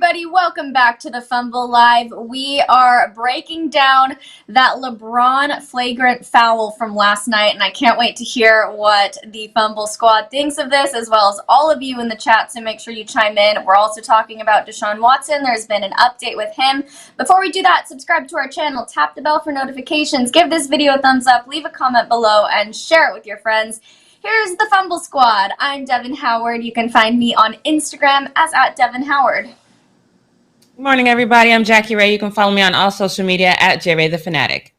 everybody, welcome back to the Fumble Live. We are breaking down that LeBron flagrant foul from last night, and I can't wait to hear what the Fumble squad thinks of this, as well as all of you in the chat, so make sure you chime in. We're also talking about Deshaun Watson. There's been an update with him. Before we do that, subscribe to our channel, tap the bell for notifications, give this video a thumbs up, leave a comment below, and share it with your friends. Here's the Fumble Squad. I'm Devin Howard. You can find me on Instagram as @DevinHoward. Good morning, everybody. I'm Jackie Ray. You can follow me on all social media at JRayTheFanatic.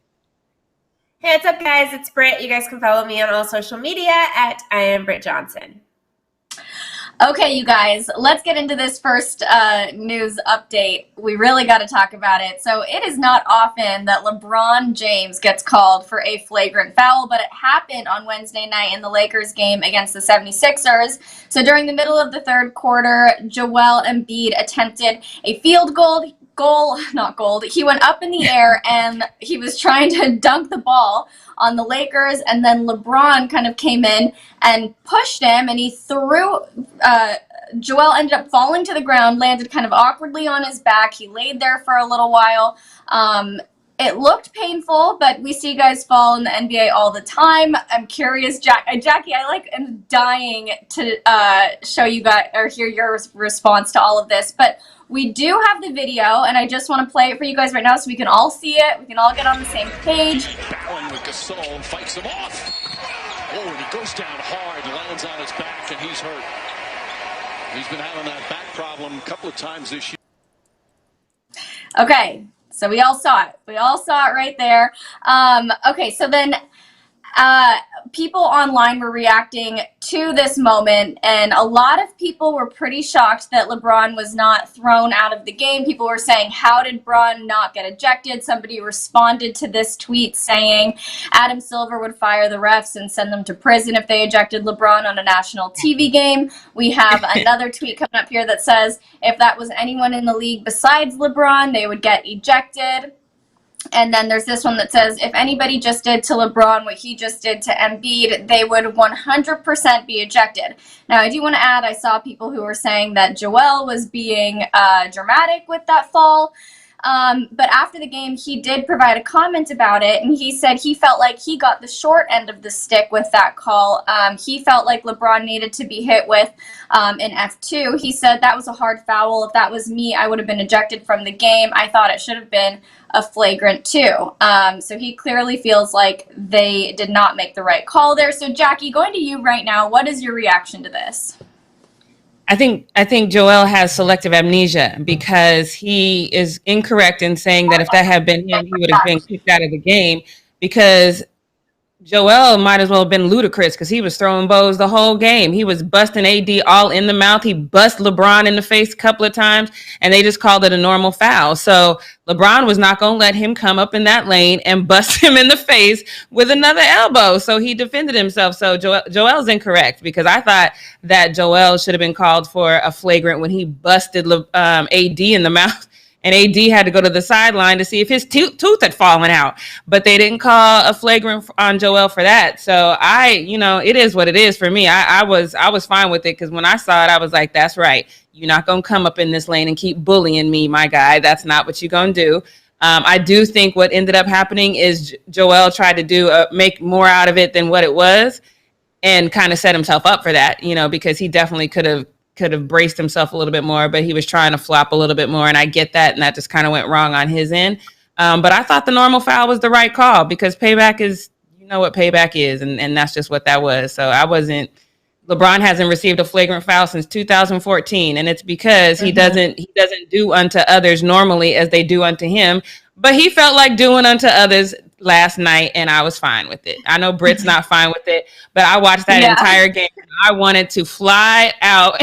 Hey, what's up, guys? It's Britt. You guys can follow me on all social media at I am Britt Johnson. Okay, you guys, let's get into this first news update. We really got to talk about it. So it is not often that LeBron James gets called for a flagrant foul, but it happened on Wednesday night in the Lakers game against the 76ers. So during the middle of the third quarter, Joel Embiid attempted a field goal. He went up in the air and he was trying to dunk the ball on the Lakers, and then LeBron kind of came in and pushed him, and he threw, Joel ended up falling to the ground, landed kind of awkwardly on his back. He laid there for a little while. It looked painful, but we see guys fall in the NBA all the time. I'm curious, Jackie, I'm dying to show you guys or hear your response to all of this, but we do have the video, and I just want to play it for you guys right now so we can all see it. We can all get on the same page. Battling with Gasol, fights him off. Oh, and he goes down hard, lands on his back, and he's hurt. He's been having that back problem a couple of times this year. Okay, so we all saw it. We all saw it right there. Okay, so then people online were reacting to this moment, and a lot of people were pretty shocked that LeBron was not thrown out of the game. People were saying, how did Bron not get ejected? Somebody responded to this tweet saying Adam Silver would fire the refs and send them to prison if they ejected LeBron on a national TV game. We have another tweet coming up here that says if that was anyone in the league besides LeBron, they would get ejected. And then there's this one that says, if anybody just did to LeBron what he just did to Embiid, they would 100% be ejected. Now, I do want to add, I saw people who were saying that Joel was being dramatic with that fall. But after the game, he did provide a comment about it, and he said he felt like he got the short end of the stick with that call. He felt like LeBron needed to be hit with an F2. He said that was a hard foul. If that was me, I would have been ejected from the game. I thought it should have been a flagrant 2. So he clearly feels like they did not make the right call there. So Jackie, going to you right now, what is your reaction to this? I think Joel has selective amnesia because he is incorrect in saying that if that had been him, he would have been kicked out of the game, because Joel might as well have been ludicrous because he was throwing bows the whole game. He was busting AD all in the mouth. He bust LeBron in the face a couple of times, and they just called it a normal foul. So LeBron was not going to let him come up in that lane and bust him in the face with another elbow. So he defended himself. So Joel's incorrect, because I thought that Joel should have been called for a flagrant when he busted AD in the mouth. And AD had to go to the sideline to see if his tooth had fallen out. But they didn't call a flagrant on Joel for that. So it is what it is for me. I was fine with it, because when I saw it, I was like, that's right. You're not going to come up in this lane and keep bullying me, my guy. That's not what you're going to do. I do think what ended up happening is Joel tried to make more out of it than what it was, and kind of set himself up for that, because he definitely could have braced himself a little bit more, but he was trying to flop a little bit more, and I get that, and that just kind of went wrong on his end. But I thought the normal foul was the right call, because payback is, what payback is, and that's just what that was. So LeBron hasn't received a flagrant foul since 2014, and it's because he doesn't do unto others normally as they do unto him, but he felt like doing unto others last night, and I was fine with it. I know Britt's not fine with it, but I watched that entire game. I wanted to fly out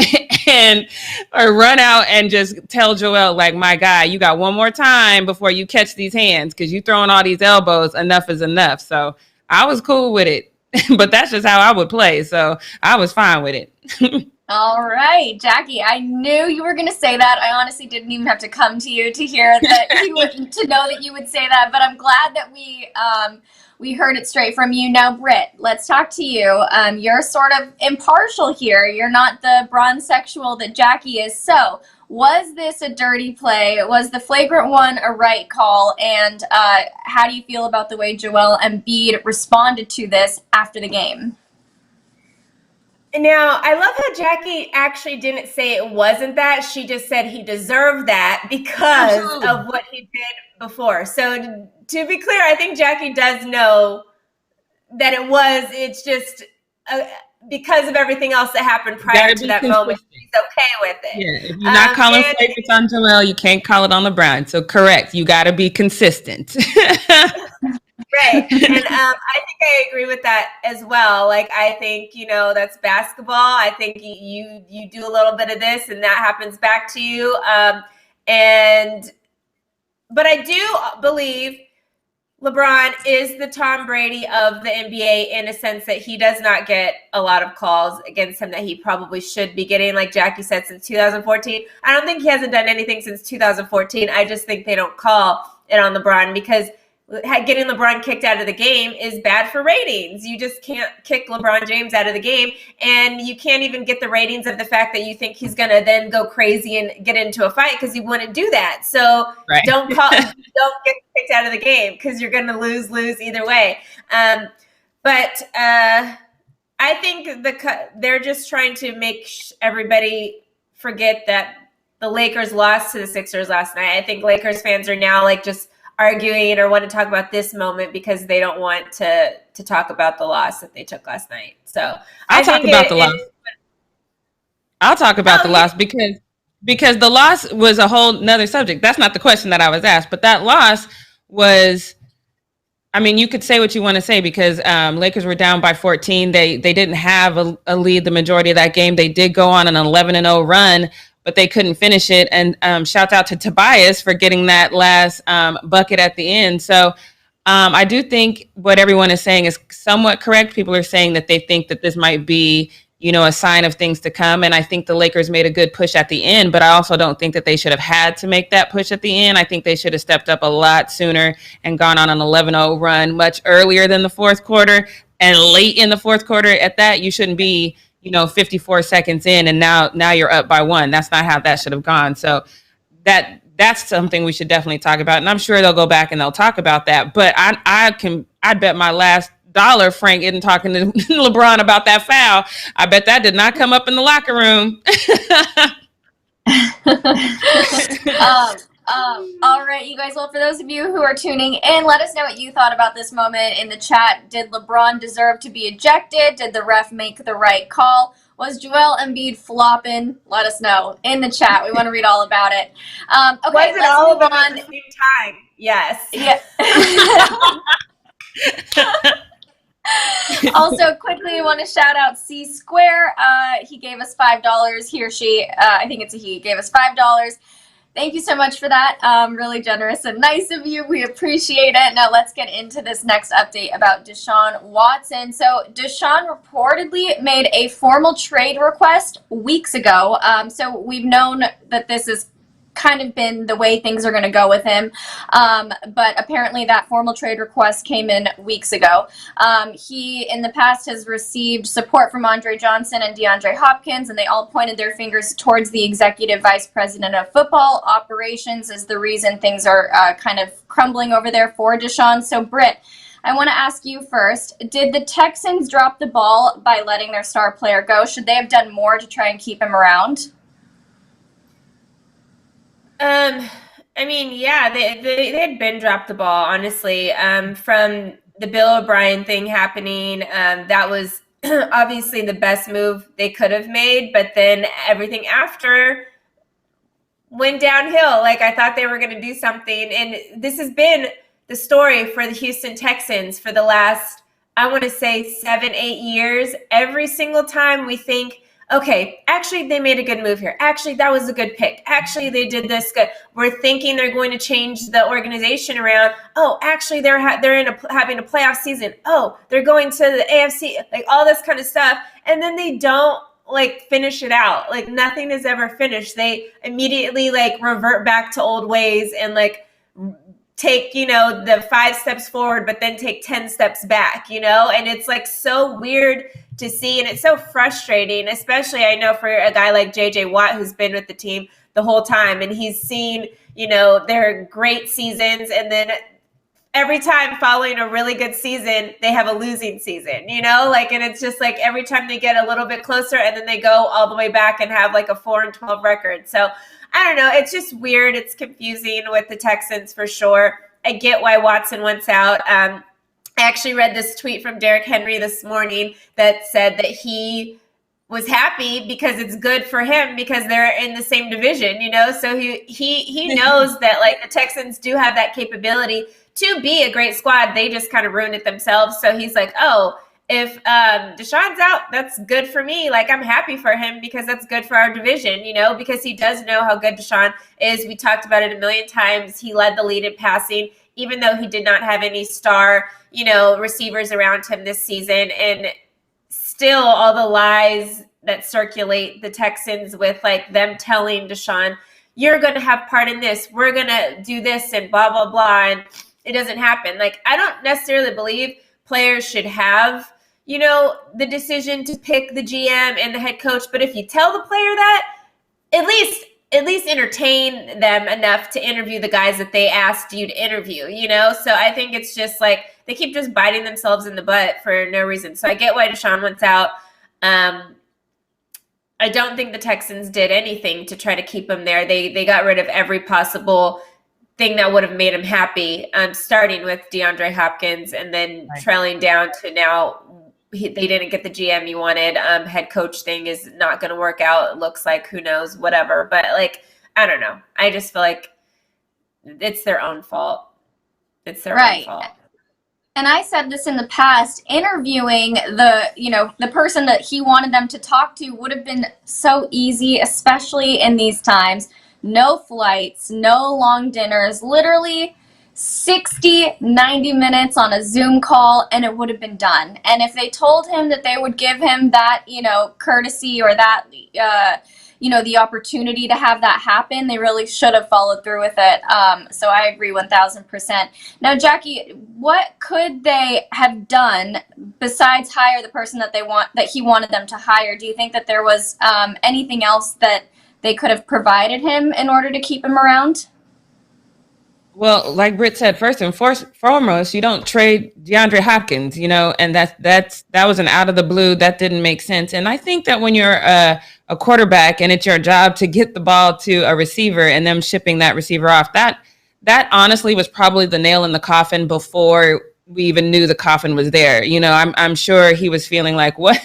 or run out and just tell Joel, like, my guy, you got one more time before you catch these hands, because you throwing all these elbows. Enough is enough. So I was cool with it, but that's just how I would play. So I was fine with it. All right, Jackie, I knew you were going to say that. I honestly didn't even have to come to you to hear that to know that you would say that, but I'm glad that we heard it straight from you. Now, Britt, let's talk to you. You're sort of impartial here. You're not the bronze sexual that Jackie is. So Was this a dirty play? Was the flagrant one a right call? And how do you feel about the way Joel Embiid responded to this after the game? Now, I love how Jackie actually didn't say it wasn't that. She just said he deserved that because Absolutely. of what he did before. So to be clear, I think Jackie does know that it was. It's just because of everything else that happened prior to that moment, he's okay with it. Yeah, if you're not calling favorites on Joel, you can't call it on LeBron. So correct, you got to be consistent. Right. And I think I agree with that as well. Like, I think, that's basketball. I think you do a little bit of this and that happens back to you. But I do believe LeBron is the Tom Brady of the NBA in a sense that he does not get a lot of calls against him that he probably should be getting, like Jackie said, since 2014. I don't think he hasn't done anything since 2014. I just think they don't call it on LeBron because getting LeBron kicked out of the game is bad for ratings. You just can't kick LeBron James out of the game, and you can't even get the ratings of the fact that you think he's going to then go crazy and get into a fight because he wouldn't do that. So don't get kicked out of the game because you're going to lose either way. But I think they're just trying to make everybody forget that the Lakers lost to the Sixers last night. I think Lakers fans are now just arguing or want to talk about this moment because they don't want to talk about the loss that they took last night. So I'll talk about the loss. I'll talk about the loss because the loss was a whole nother subject. That's not the question that I was asked, but that loss was, I mean, you could say what you want to say because Lakers were down by 14. They didn't have a lead the majority of that game. They did go on an 11-0 run, but they couldn't finish it. And shout out to Tobias for getting that last bucket at the end. So I do think what everyone is saying is somewhat correct. People are saying that they think that this might be, a sign of things to come. And I think the Lakers made a good push at the end, but I also don't think that they should have had to make that push at the end. I think they should have stepped up a lot sooner and gone on an 11-0 run much earlier than the fourth quarter. And late in the fourth quarter at that, you shouldn't be 54 seconds in and now you're up by 1. That's not how that should have gone. So that's something we should definitely talk about. And I'm sure they'll go back and they'll talk about that. But I'd bet my last dollar Frank isn't talking to LeBron about that foul. I bet that did not come up in the locker room. All right, you guys. Well, for those of you who are tuning in, let us know what you thought about this moment in the chat. Did LeBron deserve to be ejected? Did the ref make the right call? Was Joel Embiid flopping? Let us know in the chat. We want to read all about it. Okay, let's all move on. At the same time? Yes. Yeah. Also, quickly, I want to shout out C Square. He gave us $5. He or she, I think it's a he, gave us $5. Thank you so much for that. Really generous and nice of you. We appreciate it. Now let's get into this next update about Deshaun Watson. So Deshaun reportedly made a formal trade request weeks ago. So we've known that this is kind of been the way things are going to go with him. But apparently that formal trade request came in weeks ago. He, in the past, has received support from Andre Johnson and DeAndre Hopkins, and they all pointed their fingers towards the executive vice president of football operations as the reason things are kind of crumbling over there for Deshaun. So, Britt, I want to ask you first, did the Texans drop the ball by letting their star player go? Should they have done more to try and keep him around? I mean, yeah, they had been dropped the ball, honestly. From the Bill O'Brien thing happening, that was obviously the best move they could have made, but then everything after went downhill. Like, I thought they were going to do something, and this has been the story for the Houston Texans for the last, I want to say 7-8 years. Every single time we think, okay, actually, they made a good move here. Actually, that was a good pick. Actually, they did this good. We're thinking they're going to change the organization around. Oh, actually, they're having a playoff season. Oh, they're going to the AFC, like all this kind of stuff. And then they don't finish it out. Like, nothing is ever finished. They immediately revert back to old ways and take, the 5 steps forward, but then take 10 steps back, and it's so weird to see. And it's so frustrating, especially I know for a guy like JJ Watt, who's been with the team the whole time. And he's seen, their great seasons, and then every time following a really good season, they have a losing season, and it's just like every time they get a little bit closer and then they go all the way back and have like a 4-12 record. So I don't know. It's just weird. It's confusing with the Texans for sure. I get why Watson wants out. I actually read this tweet from Derrick Henry this morning that said that he was happy because it's good for him because they're in the same division, so he knows that like the Texans do have that capability to be a great squad. They just kind of ruined it themselves. So he's like, oh, if Deshaun's out, that's good for me. Like, I'm happy for him because that's good for our division, because he does know how good Deshaun is. We talked about it a million times. He led the lead in passing, even though he did not have any star, receivers around him this season. And still all the lies that circulate the Texans with like them telling Deshaun, you're going to have part in this. We're going to do this and blah, blah, blah. And it doesn't happen. Like, I don't necessarily believe players should have, the decision to pick the GM and the head coach. But if you tell the player that, at least entertain them enough to interview the guys that they asked you to interview, So I think it's just like they keep just biting themselves in the butt for no reason. So I get why Deshaun wants out. I don't think the Texans did anything to try to keep him there. They got rid of every possible thing that would have made him happy, starting with DeAndre Hopkins and then trailing down to now they didn't get the GM he wanted. Head coach thing is not going to work out. It looks like, who knows, whatever. But like, I don't know. I just feel like it's their own fault. It's their own fault. And I said this in the past, interviewing the person that he wanted them to talk to would have been so easy, especially in these times. No flights, no long dinners, literally 60, 90 minutes on a Zoom call, and it would have been done. And if they told him that they would give him that, courtesy or that, the opportunity to have that happen, they really should have followed through with it. So I agree 1,000%. Now, Jackie, what could they have done besides hire the person that he wanted them to hire? Do you think that there was anything else that they could have provided him in order to keep him around? Well, like Britt said, first and foremost, you don't trade DeAndre Hopkins, and that was an out of the blue. That didn't make sense. And I think that when you're a quarterback and it's your job to get the ball to a receiver and them shipping that receiver off, that honestly was probably the nail in the coffin before we even knew the coffin was there. I'm sure he was feeling like, what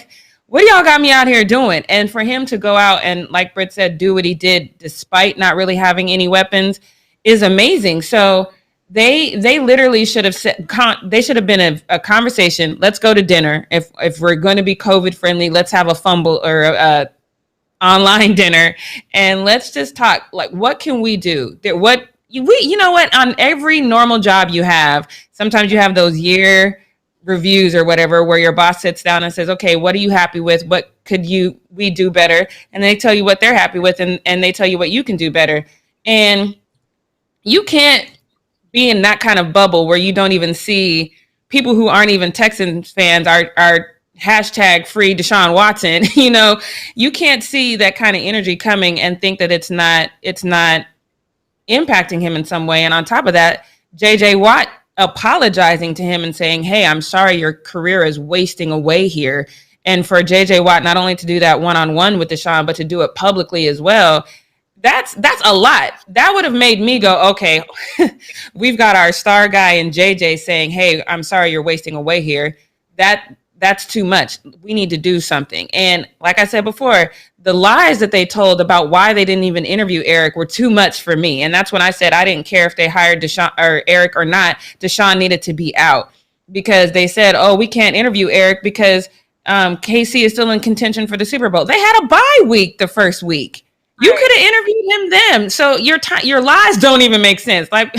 do y'all got me out here doing? And for him to go out and, like Britt said, do what he did despite not really having any weapons is amazing. So they literally should have said, they should have been a conversation. Let's go to dinner. If we're going to be COVID friendly, let's have a Fumble or a online dinner, and let's just talk. Like, what can we do? On every normal job you have, sometimes you have those year reviews or whatever, where your boss sits down and says, okay, what are you happy with? What could we do better? And they tell you what they're happy with, and they tell you what you can do better. And you can't be in that kind of bubble where you don't even see people who aren't even Texans fans are hashtag free Deshaun Watson. You can't see that kind of energy coming and think that it's not impacting him in some way. And on top of that, JJ Watt apologizing to him and saying, hey, I'm sorry, your career is wasting away here. And for JJ Watt not only to do that one-on-one with Deshaun, but to do it publicly as well, that's a lot. That would have made me go, okay, we've got our star guy in JJ saying, hey, I'm sorry, you're wasting away here. That's too much. We need to do something. And like I said before, the lies that they told about why they didn't even interview Eric were too much for me. And that's when I said I didn't care if they hired Deshaun or Eric or not. Deshaun needed to be out, because they said, oh, we can't interview Eric because KC is still in contention for the Super Bowl. They had a bye week the first week. You could have interviewed him then. So your lies don't even make sense. Like,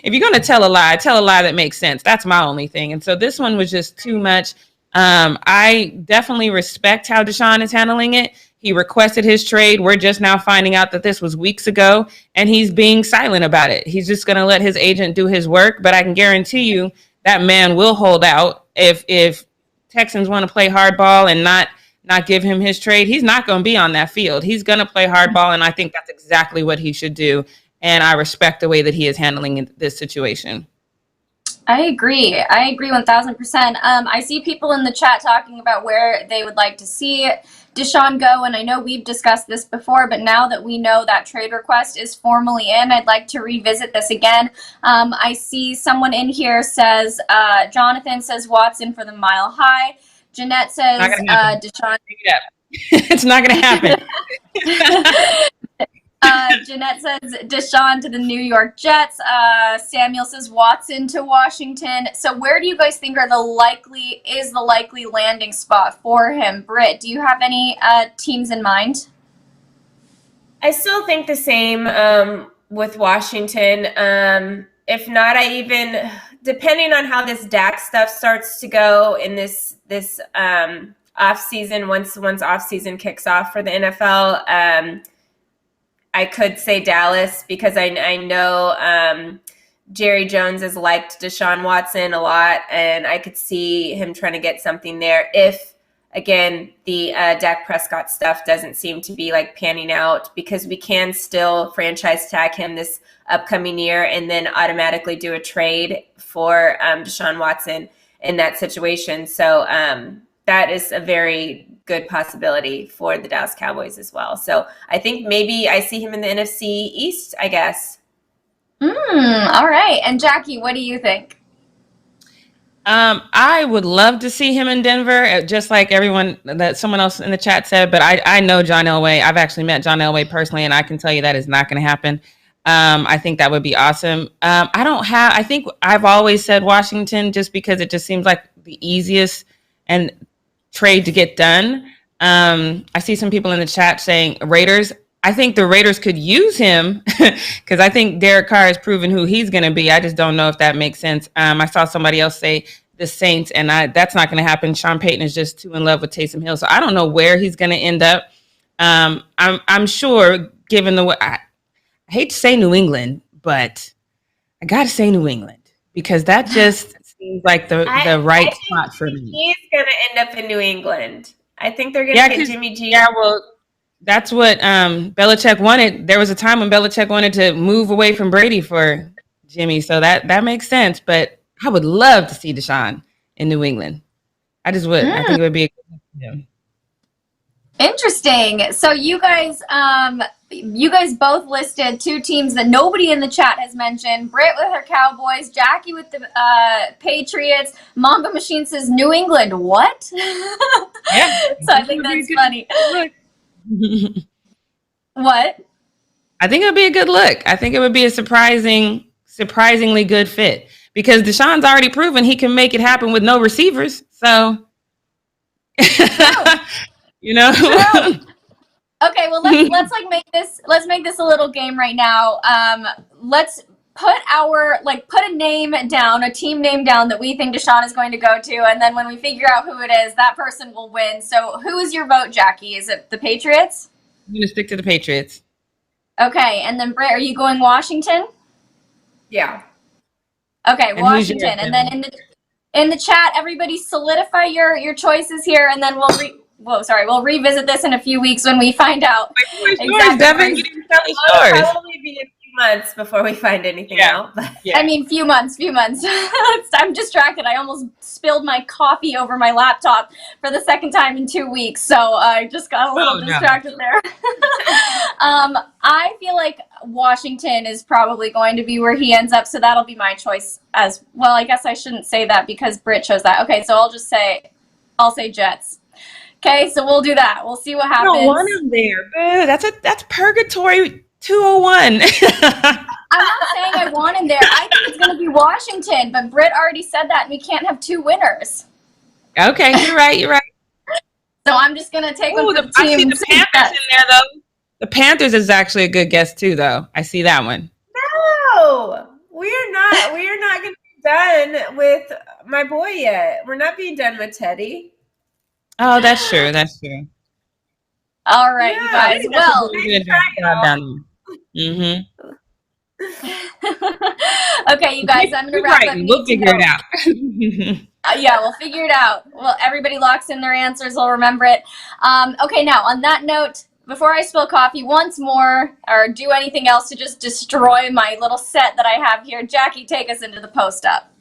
if you're going to tell a lie that makes sense. That's my only thing. And so this one was just too much. I definitely respect how Deshaun is handling it. He requested his trade. We're just now finding out that this was weeks ago, and he's being silent about it. He's just going to let his agent do his work. But I can guarantee you that man will hold out if Texans want to play hardball and not give him his trade, he's not going to be on that field. He's going to play hardball, and I think that's exactly what he should do. And I respect the way that he is handling this situation. I agree 1,000%. I see people in the chat talking about where they would like to see Deshaun go, and I know we've discussed this before, but now that we know that trade request is formally in, I'd like to revisit this again. I see someone in here says, Jonathan says Watson for the Mile High. Jeanette says Deshaun. It's not going to happen. Jeanette says Deshaun to the New York Jets. Samuel says Watson to Washington. So where do you guys think is the likely landing spot for him? Britt, do you have any teams in mind? I still think the same with Washington. If not, depending on how this Dak stuff starts to go in this off season, once off season kicks off for the NFL, I could say Dallas, because I know Jerry Jones has liked Deshaun Watson a lot, and I could see him trying to get something there if, again, the Dak Prescott stuff doesn't seem to be like panning out, because we can still franchise tag him this upcoming year and then automatically do a trade for Deshaun Watson in that situation. So that is a very good possibility for the Dallas Cowboys as well. So I think maybe I see him in the NFC East, I guess. All right. And Jackie, what do you think? I would love to see him in Denver, just like someone else in the chat said, but I know John Elway. I've actually met John Elway personally, and I can tell you that is not going to happen. I think that would be awesome. I think I've always said Washington, just because it just seems like the easiest and trade to get done. I see some people in the chat saying Raiders. I think the Raiders could use him because I think Derek Carr has proven who he's going to be. I just don't know if that makes sense. I saw somebody else say the Saints, and that's not going to happen. Sean Payton is just too in love with Taysom Hill, so I don't know where he's going to end up. I'm sure, given I hate to say New England, but I got to say New England because that just seems like the right spot for me. He's going to end up in New England. I think they're going to get Jimmy G. Yeah, well, that's what Belichick wanted. There was a time when Belichick wanted to move away from Brady for Jimmy, so that makes sense. But I would love to see Deshaun in New England. I just would. I think it would be a good thing for him. Interesting. So you guys both listed two teams that nobody in the chat has mentioned. Britt with her Cowboys, Jackie with the Patriots. Mamba Machine says New England. What? Yeah. So I think that's funny. What? I think it would be a good look. I think it would be a surprisingly good fit because Deshaun's already proven he can make it happen with no receivers. So, you know. Okay, well let's make this a little game right now. Let's put a name down, a team name down that we think Deshaun is going to go to, and then when we figure out who it is, that person will win. So who is your vote, Jackie? Is it the Patriots? I'm going to stick to the Patriots. Okay, and then Britt, are you going Washington? Yeah. Okay, And Washington. And then in the chat, everybody solidify your choices here, and then we'll revisit this in a few weeks when we find out. Yours, Devin? You didn't tell me yours. It'll probably be a few months before we find anything out. Yeah. I mean, few months. I'm distracted. I almost spilled my coffee over my laptop for the second time in 2 weeks, so I just got a little distracted there. I feel like Washington is probably going to be where he ends up, so that'll be my choice as well. I guess I shouldn't say that because Britt chose that. Okay, so I'll say Jets. Okay, so we'll do that. We'll see what happens. I don't want him there. That's purgatory 201. I'm not saying I want him there. I think it's going to be Washington, but Britt already said that, and we can't have two winners. Okay, you're right. So I'm just going to take one for the team. I see the Panthers in there, though. The Panthers is actually a good guess, too, though. I see that one. No, we're not going to be done with my boy yet. We're not being done with Teddy. Oh, that's true. All right, you guys. Well, okay, you guys. I'm gonna wrap up. We'll figure it out. Yeah, we'll figure it out. Well, everybody locks in their answers. We'll remember it. Okay, now on that note, before I spill coffee once more or do anything else to just destroy my little set that I have here, Jackie, take us into the post-up.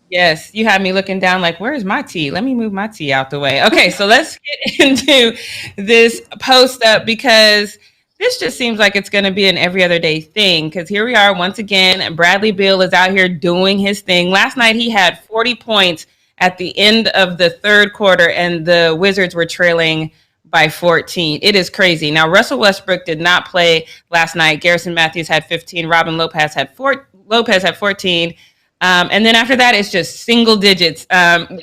Yes, you have me looking down like, where's my tea? Let me move my tea out the way. Okay, so let's get into this post-up because this just seems like it's going to be an every other day thing because here we are once again. Bradley Beal is out here doing his thing. Last night he had 40 points at the end of the third quarter and the Wizards were trailing by 14. It is crazy. Now, Russell Westbrook did not play last night. Garrison Matthews had 15. Robin Lopez had 14. And then after that, it's just single digits,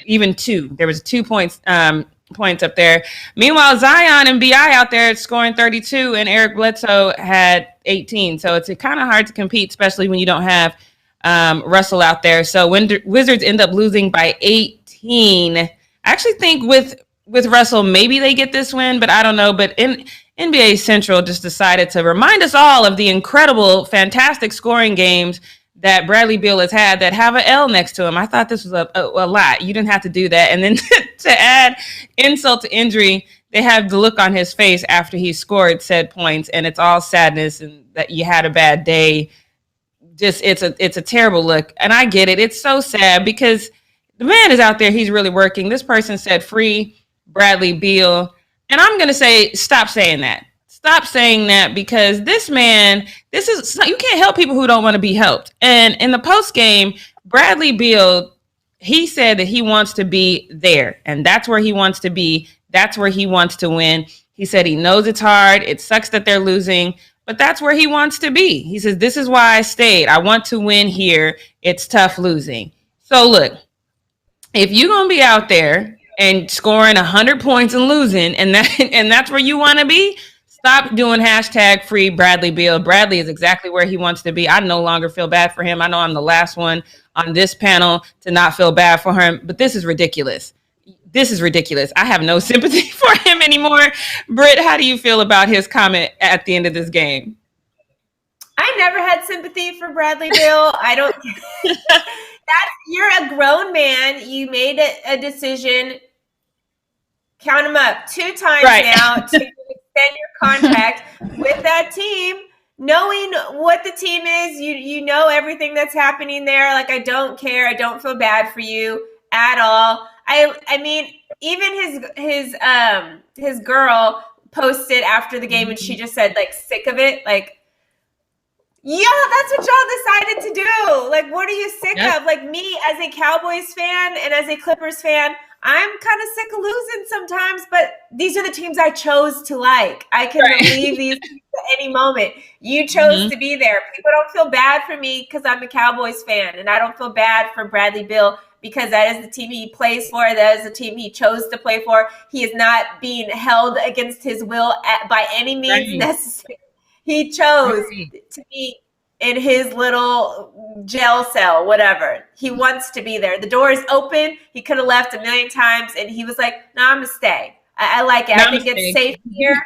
even two. There was 2 points up there. Meanwhile, Zion and BI out there scoring 32, and Eric Bledsoe had 18. So it's kind of hard to compete, especially when you don't have Russell out there. So when Wizards end up losing by 18, I actually think with Russell, maybe they get this win, but I don't know. But NBA Central just decided to remind us all of the incredible, fantastic scoring games that Bradley Beal has had that have an L next to him. I thought this was a lot. You didn't have to do that. And then to add insult to injury, they have the look on his face after he scored said points, and it's all sadness and that you had a bad day. Just it's a terrible look. And I get it. It's so sad because the man is out there. He's really working. This person said free Bradley Beal. And I'm going to say, stop saying that. Stop saying that because this man, you can't help people who don't want to be helped. And in the post game, Bradley Beal, he said that he wants to be there and that's where he wants to be. That's where he wants to win. He said he knows it's hard. It sucks that they're losing, but that's where he wants to be. He says, this is why I stayed. I want to win here. It's tough losing. So look, if you're going to be out there and scoring 100 points and losing and that's where you want to be, stop doing hashtag free Bradley Beal. Bradley is exactly where he wants to be. I no longer feel bad for him. I know I'm the last one on this panel to not feel bad for him, but this is ridiculous. This is ridiculous. I have no sympathy for him anymore. Britt, how do you feel about his comment at the end of this game? I never had sympathy for Bradley Beal. I don't. You're a grown man. You made a decision. Count them up 2 times now to extend your contract with that team, knowing what the team is. You know everything that's happening there. Like, I don't care. I don't feel bad for you at all. I mean, even his girl posted after the game and she just said, like, sick of it. Like, yeah, that's what y'all decided to do. Like, what are you sick of? Like, me as a Cowboys fan and as a Clippers fan, I'm kind of sick of losing sometimes, but these are the teams I chose to like. I can leave these teams at any moment. You chose to be there. People don't feel bad for me because I'm a Cowboys fan, and I don't feel bad for Bradley Beal because that is the team he plays for. That is the team he chose to play for. He is not being held against his will by any means necessary. He chose to be in his little jail cell, whatever. He wants to be there. The door is open. He could have left a million times, and he was like, no, I'm going to stay. I like it. I think it's safe here.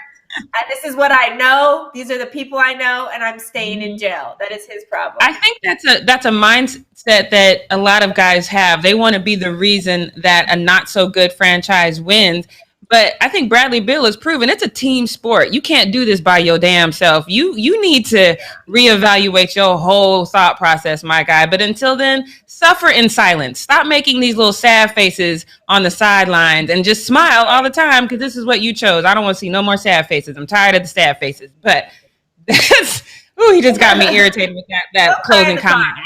This is what I know. These are the people I know, and I'm staying in jail. That is his problem. I think that's a mindset that a lot of guys have. They want to be the reason that a not so good franchise wins. But I think Bradley Beal has proven it's a team sport. You can't do this by your damn self. You need to reevaluate your whole thought process, my guy. But until then, suffer in silence. Stop making these little sad faces on the sidelines and just smile all the time because this is what you chose. I don't want to see no more sad faces. I'm tired of the sad faces. But that's, he just got me irritated with that closing comment.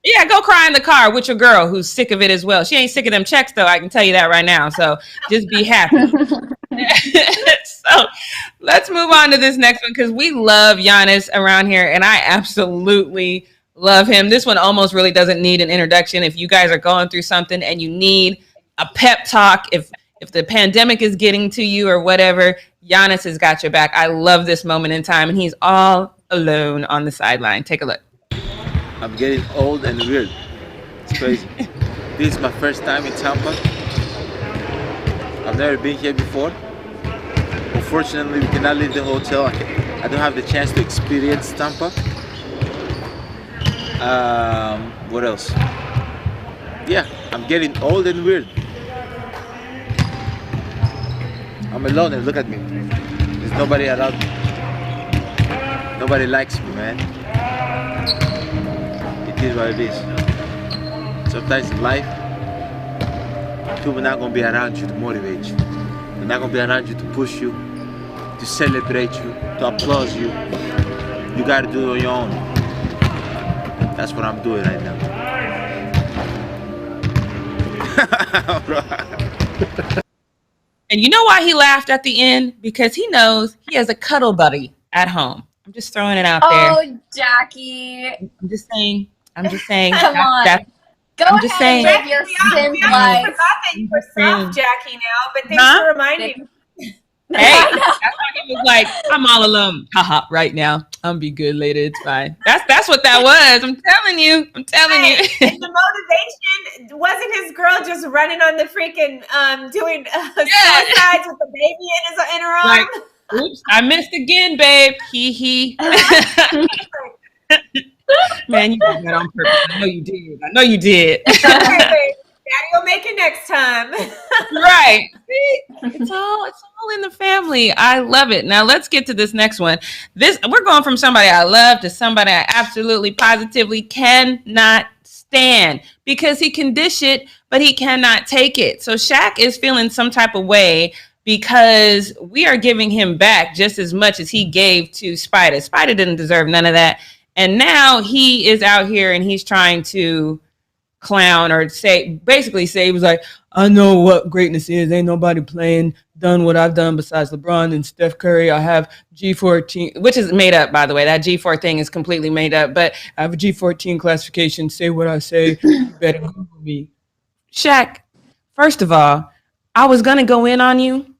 Yeah, go cry in the car with your girl who's sick of it as well. She ain't sick of them checks, though. I can tell you that right now. So just be happy. So let's move on to this next one because we love Giannis around here, and I absolutely love him. This one almost really doesn't need an introduction. If you guys are going through something and you need a pep talk, if the pandemic is getting to you or whatever, Giannis has got your back. I love this moment in time, and he's all alone on the sideline. Take a look. I'm getting old and weird. It's crazy. This is my first time in Tampa. I've never been here before. Unfortunately, we cannot leave the hotel. I don't have the chance to experience Tampa. What else? Yeah, I'm getting old and weird. I'm alone and look at me. There's nobody around me. Nobody likes me, man. It is what it is. Sometimes in life, people are not going to be around you to motivate you. They're not going to be around you to push you, to celebrate you, to applaud you. You got to do it on your own. That's what I'm doing right now. And you know why he laughed at the end? Because he knows he has a cuddle buddy at home. I'm just throwing it out there. Oh, Jackie. I'm just saying. Come on. Go I'm ahead just saying. and live your sin life. I forgot that you were soft, Jackie, now, but thanks Huh? for reminding me. Hey, that's why he was like, I'm all alone. Haha, right now. I'm be good later. It's fine. That's what that was. I'm telling you. And the motivation wasn't his girl just running on the freaking doing suicides with the baby in her arm. Like, oops, I missed again, babe. He. Man, you did that on purpose. I know you did. Okay, babe. Daddy will make it next time. Right. See? It's all in the family. I love it. Now let's get to this next one. We're going from somebody I love to somebody I absolutely positively cannot stand, because he can dish it, but he cannot take it. So Shaq is feeling some type of way because we are giving him back just as much as he gave to Spider. Spider didn't deserve none of that. And now he is out here and he's trying to clown or basically say he was like, I know what greatness is. Ain't nobody done what I've done besides LeBron and Steph Curry. I have G14, which is made up, by the way. That G4 thing is completely made up, but I have a G14 classification. Say what I say. You better Google me. Shaq, first of all, I was going to go in on you,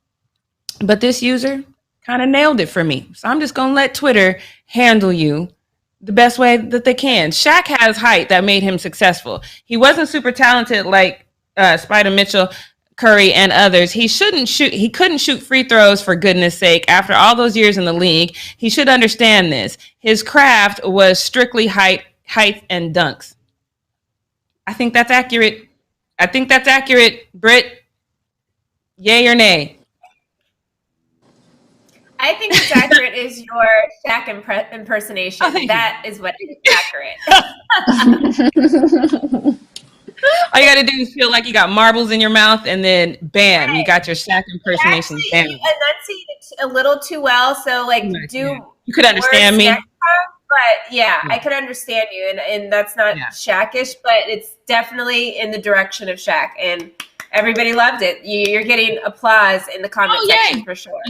but this user kind of nailed it for me. So I'm just going to let Twitter handle you the best way that they can. Shaq has height that made him successful. He wasn't super talented like Spider Mitchell, Curry, and others. He couldn't shoot free throws, for goodness sake. After all those years in the league, he should understand this. His craft was strictly height and dunks. I think that's accurate. Britt, yay or nay? I think what's accurate is your Shaq impersonation. That is what is accurate. All you got to do is feel like you got marbles in your mouth, and then bam, you got your Shaq impersonation. Actually, you enunciate it a little too well, so you could understand me. But yeah, I could understand you, and that's not Shaq-ish, but it's definitely in the direction of Shaq, and everybody loved it. You're getting applause in the comment section for sure.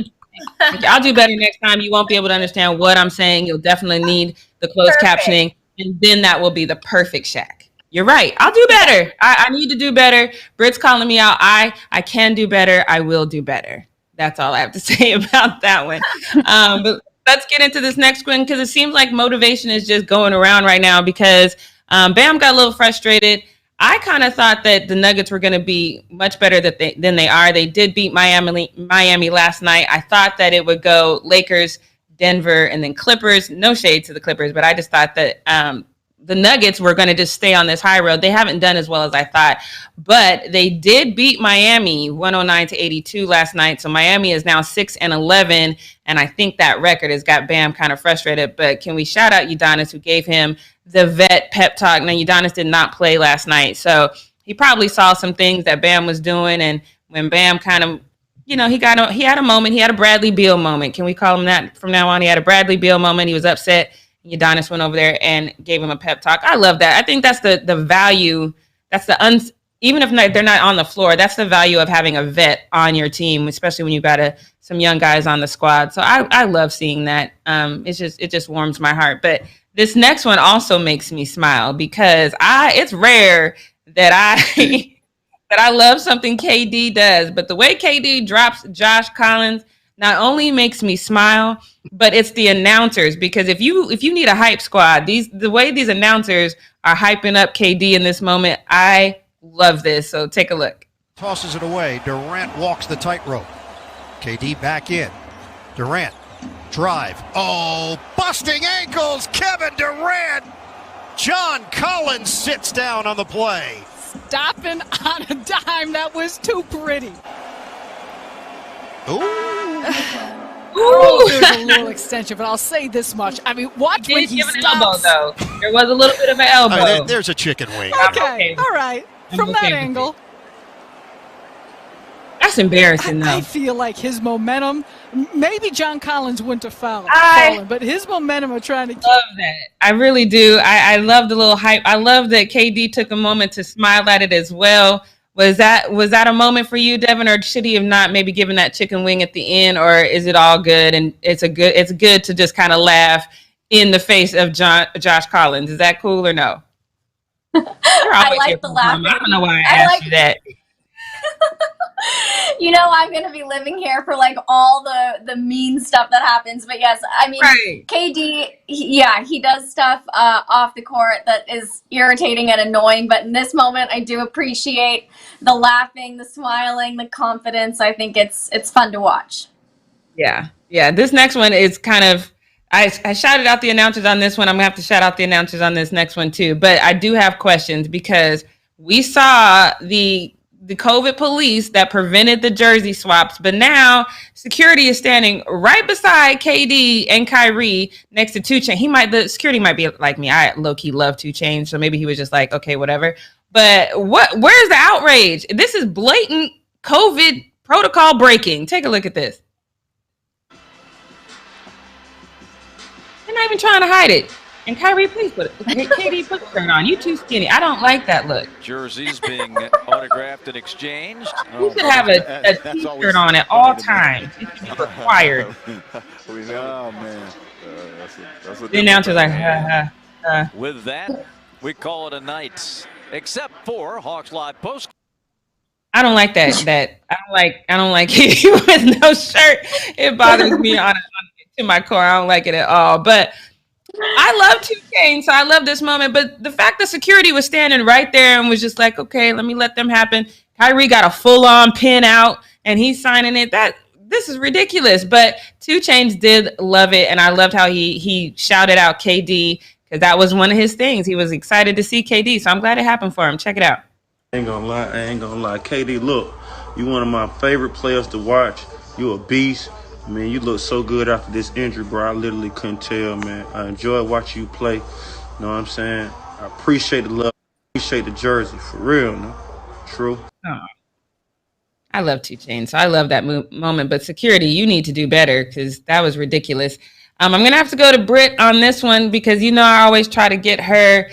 I'll do better next time. You won't be able to understand what I'm saying. You'll definitely need the closed captioning, and then that will be the perfect Shaq. You're right. I'll do better. I need to do better. Britt's calling me out. I can do better. I will do better. That's all I have to say about that one. But let's get into this next one, because it seems like motivation is just going around right now, because Bam got a little frustrated. I kind of thought that the Nuggets were going to be much better than they are. They did beat Miami last night. I thought that it would go Lakers, Denver, and then Clippers. No shade to the Clippers, but I just thought that the Nuggets were going to just stay on this high road. They haven't done as well as I thought, but they did beat Miami 109-82 last night. So Miami is now 6-11, and I think that record has got Bam kind of frustrated. But can we shout out Udonis, who gave him the vet pep talk? Now, Udonis did not play last night, so he probably saw some things that Bam was doing, and when Bam kind of, he had a moment. He had a Bradley Beal moment. Can we call him that from now on? He had a Bradley Beal moment. He was upset. Udonis went over there and gave him a pep talk. I love that. I think that's the value. That's even if they're not on the floor, that's the value of having a vet on your team, especially when you got some young guys on the squad. So I love seeing that. It just warms my heart. But this next one also makes me smile, because it's rare that I love something KD does, but the way KD drops Josh Collins not only makes me smile, but it's the announcers, because if you need a hype squad, the way these announcers are hyping up KD in this moment, I love this. So take a look. Tosses it away. Durant walks the tightrope. KD back in. Durant drive. Oh, busting ankles. Kevin Durant. John Collins sits down on the play. stopping on a dime. That was too pretty. Ooh. Oh, there's a little extension, but I'll say this much. I mean, watch when he Give an stops. elbow, though. There was a little bit of an elbow. All right, there's a chicken wing. Okay, all right. From that angle. That's embarrassing, though. I feel like his momentum, maybe John Collins wouldn't have fallen, but his momentum of trying to keep. Love that. I really do. I love the little hype. I love that KD took a moment to smile at it as well. Was that a moment for you, Devin, or should he have not maybe given that chicken wing at the end, or is it all good and it's good to just kind of laugh in the face of Josh Collins? Is that cool or no? I like the laugh. I don't know why I asked you that. You know, I'm going to be living here for like all the mean stuff that happens. But yes, I mean, Right. KD, he does stuff off the court that is irritating and annoying. But in this moment, I do appreciate the laughing, the smiling, the confidence. I think it's fun to watch. Yeah. This next one is kind of, I shouted out the announcers on this one. I'm going to have to shout out the announcers on this next one too. But I do have questions because we saw the COVID police that prevented the jersey swaps, but now security is standing right beside KD and Kyrie next to 2 Chainz. The security might be like me. I low-key love 2 Chainz, so maybe he was just like, okay, whatever. But where's the outrage? This is blatant COVID protocol breaking. Take a look at this. They're not even trying to hide it. And Kyrie, please put it. KD, put the shirt on. You too skinny. I don't like that look. Jerseys being autographed and exchanged. You should have a t-shirt on at all times. It should be required. Oh, man. That's The announcer's like, With that, we call it a night. Except for Hawks Live Post. I don't like that. I don't like KD with no shirt. It bothers me to my core. I don't like it at all. But I love 2 Chainz, so I love this moment. But the fact that security was standing right there and was just like, okay, let them happen. Kyrie got a full-on pin out, and he's signing it. This is ridiculous. But 2 Chainz did love it, and I loved how he shouted out KD because that was one of his things. He was excited to see KD, so I'm glad it happened for him. Check it out. I ain't gonna lie. KD, look, you one of my favorite players to watch. You a beast. Man, you look so good after this injury, bro. I literally couldn't tell, man. I enjoy watching you play. You know what I'm saying? I appreciate the love. Appreciate the jersey. For real, no? True. Oh. I love 2 Chainz, so I love that moment. But security, you need to do better because that was ridiculous. I'm going to have to go to Britt on this one because, I always try to get her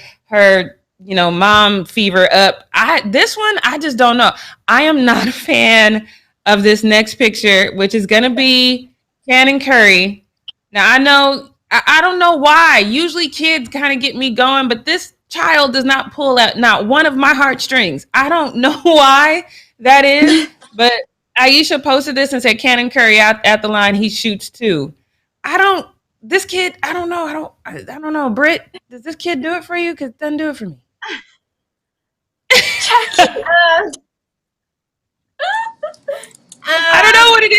mom fever up. This one, I just don't know. I am not a fan of this next picture, which is going to be Cannon Curry. Now, I know, I don't know why. Usually kids kind of get me going, but this child does not pull out not one of my heartstrings. I don't know why that is, but Aisha posted this and said Cannon Curry out at the line, he shoots too. I don't know. Britt, does this kid do it for you? Because it doesn't do it for me. I don't know what it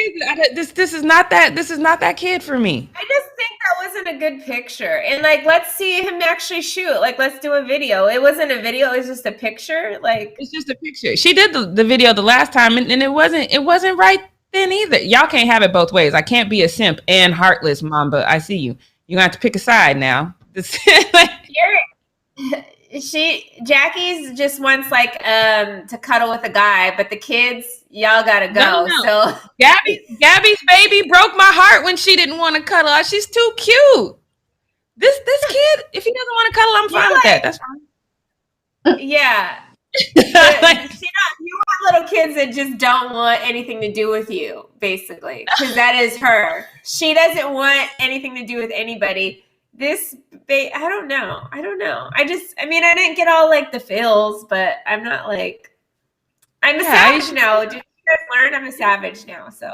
is. This is not that kid for me. I just think that wasn't a good picture. And let's see him actually shoot. Let's do a video. It wasn't a video. It was just a picture. It's just a picture. She did the video the last time, and it wasn't right then either. Y'all can't have it both ways. I can't be a simp and heartless, Mamba. I see you. You're gonna have to pick a side now. Jackie's just wants to cuddle with a guy, but the kids, y'all gotta go. No. So Gabby's baby broke my heart when she didn't want to cuddle. She's too cute. This kid, if he doesn't want to cuddle, I'm fine with that. That's fine. Yeah. You want little kids that just don't want anything to do with you, basically, because that is her. She doesn't want anything to do with anybody. I don't know. I didn't get all the feels, but I'm not I'm a savage now. Did you guys learn I'm a savage now? So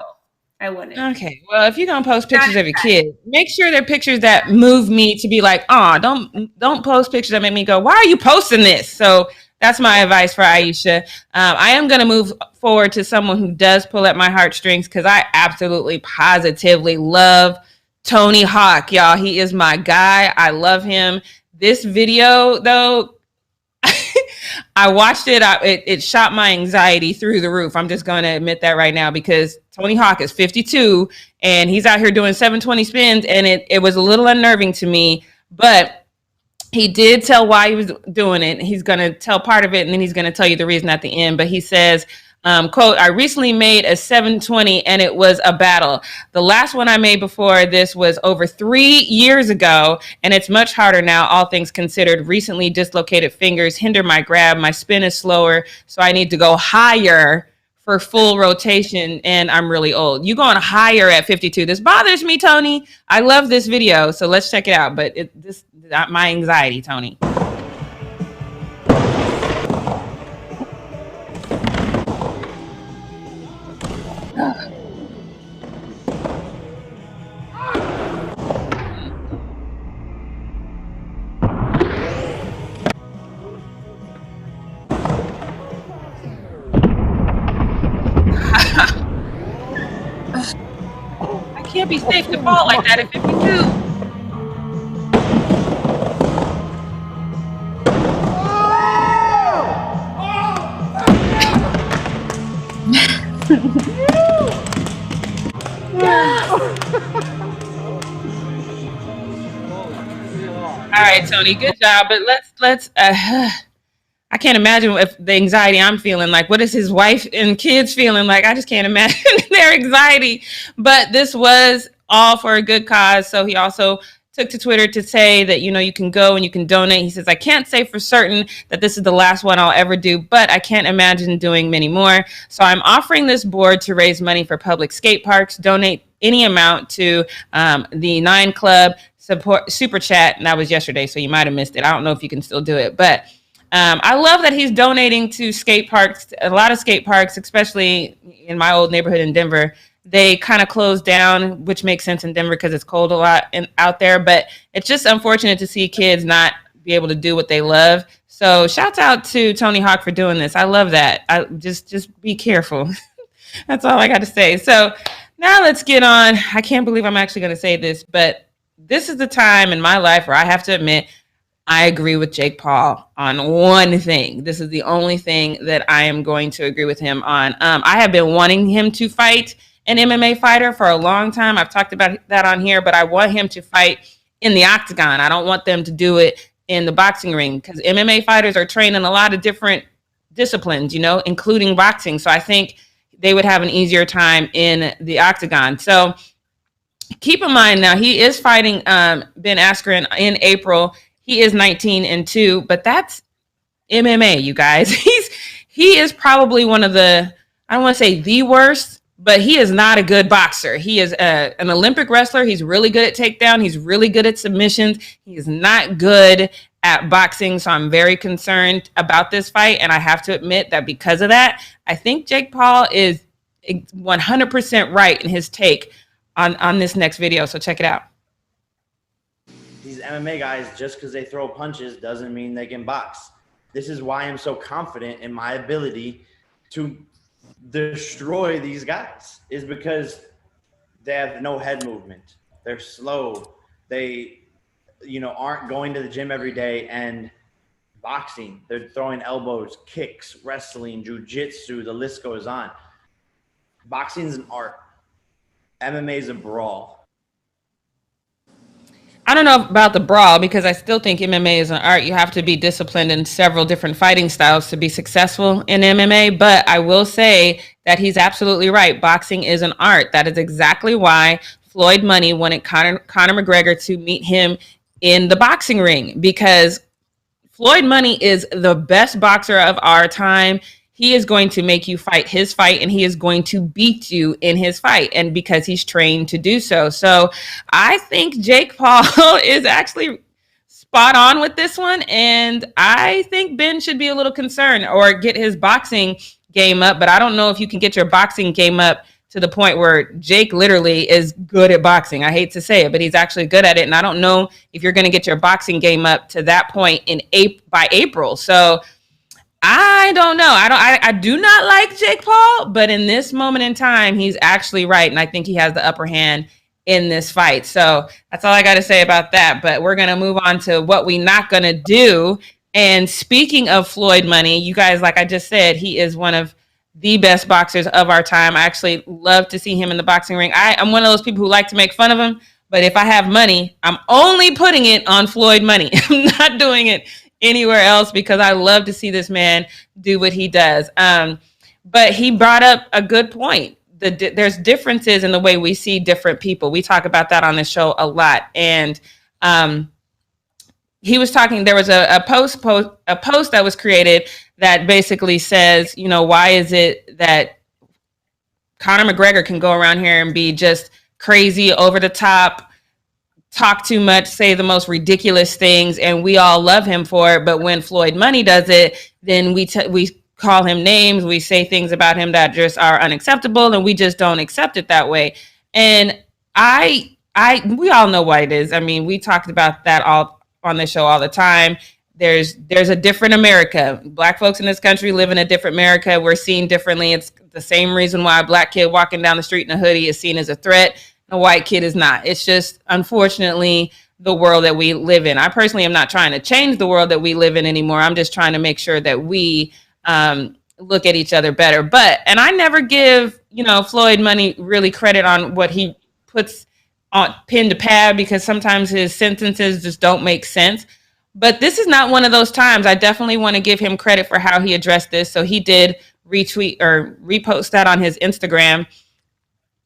I wouldn't. Okay. Well, if you're going to post pictures of your kid, make sure they're pictures that move me to be like, don't post pictures that make me go, why are you posting this? So that's my advice for Aisha. I am going to move forward to someone who does pull at my heartstrings because I absolutely positively love Tony Hawk, y'all. He is my guy. I love him. This video, though, I I watched it. It shot my anxiety through the roof. I'm just going to admit that right now, because Tony Hawk is 52 and he's out here doing 720 spins, and it was a little unnerving to me. But he did tell why he was doing it. He's going to tell part of it, and then he's going to tell you the reason at the end. But he says, quote, "I recently made a 720 and it was a battle. The last one I made before this was over 3 years ago, and it's much harder now, all things considered. Recently dislocated fingers hinder my grab. My spin is slower, so I need to go higher for full rotation, and I'm really old." You going higher at 52. This bothers me, Tony. I love this video, so let's check it out. But this not my anxiety, Tony. I can't be safe to fall like that at 52. All right, Tony, good job. But let's. I can't imagine if the anxiety I'm feeling like. What is his wife and kids feeling like? I just can't imagine their anxiety. But this was all for a good cause. So he also took to Twitter to say that, you can go and you can donate. He says, "I can't say for certain that this is the last one I'll ever do, but I can't imagine doing many more. So I'm offering this board to raise money for public skate parks. Donate any amount to the 9 Club support super chat." And that was yesterday, so you might have missed it. I don't know if you can still do it, but I love that he's donating to skate parks. A lot of skate parks, especially in my old neighborhood in Denver, they kind of closed down, which makes sense in Denver because it's cold a lot out there. But it's just unfortunate to see kids not be able to do what they love. So shouts out to Tony Hawk for doing this. I love that. I just be careful. That's all I got to say. So now let's get on. I can't believe I'm actually going to say this, but this is the time in my life where I have to admit I agree with Jake Paul on one thing. This is the only thing that I am going to agree with him on. I have been wanting him to fight an MMA fighter for a long time. I've talked about that on here, but I want him to fight in the octagon. I don't want them to do it in the boxing ring, because MMA fighters are trained in a lot of different disciplines, including boxing. So I think they would have an easier time in the octagon. So keep in mind now, he is fighting Ben Askren in April. He is 19-2, but that's MMA, you guys. He is probably one of the, I don't want to say the worst, but he is not a good boxer. He is an Olympic wrestler. He's really good at takedown. He's really good at submissions. He is not good at boxing, so I'm very concerned about this fight, and I have to admit that because of that, I think Jake Paul is 100% right in his take on this next video, so check it out. These MMA guys, just because they throw punches doesn't mean they can box. This is why I'm so confident in my ability to destroy these guys, is because they have no head movement. They're slow. They, aren't going to the gym every day and boxing. They're throwing elbows, kicks, wrestling, jiu-jitsu, the list goes on. Boxing is an art. MMA is a brawl. I don't know about the brawl, because I still think MMA is an art. You have to be disciplined in several different fighting styles to be successful in MMA. But I will say that he's absolutely right. Boxing is an art. That is exactly why Floyd Money wanted Conor McGregor to meet him in the boxing ring, because Floyd Money is the best boxer of our time. He is going to make you fight his fight, and he is going to beat you in his fight, and because he's trained to do so. So I think Jake Paul is actually spot on with this one, and I think Ben should be a little concerned or get his boxing game up, but I don't know if you can get your boxing game up to the point where Jake literally is good at boxing. I hate to say it, but he's actually good at it, and I don't know if you're going to get your boxing game up to that point by April. So I don't know. I do not like Jake Paul, but in this moment in time, he's actually right. And I think he has the upper hand in this fight. So that's all I got to say about that. But we're going to move on to what we not going to do. And speaking of Floyd Money, you guys, like I just said, he is one of the best boxers of our time. I actually love to see him in the boxing ring. I'm one of those people who like to make fun of him, but if I have money, I'm only putting it on Floyd Money. I'm not doing it anywhere else because I love to see this man do what he does. But he brought up a good point. There's differences in the way we see different people. We talk about that on the show a lot. And he was talking, there was a post that was created that basically says, you know, why is it that Conor McGregor can go around here and be just crazy, over the top, talk too much, say the most ridiculous things, and we all love him for it. But when Floyd Money does it, then we call him names, we say things about him that just are unacceptable, and we just don't accept it that way. And we all know why it is. I mean, we talked about that all on the show all the time. There's a different America. Black folks in this country live in a different America. We're seen differently. It's the same reason why a black kid walking down the street in a hoodie is seen as a threat. A white kid is not. It's just, unfortunately, the world that we live in. I personally am not trying to change the world that we live in anymore. I'm just trying to make sure that we look at each other better. And I never give, Floyd Money really credit on what he puts on pen to pad, because sometimes his sentences just don't make sense. But this is not one of those times. I definitely want to give him credit for how he addressed this. So he did retweet or repost that on his Instagram.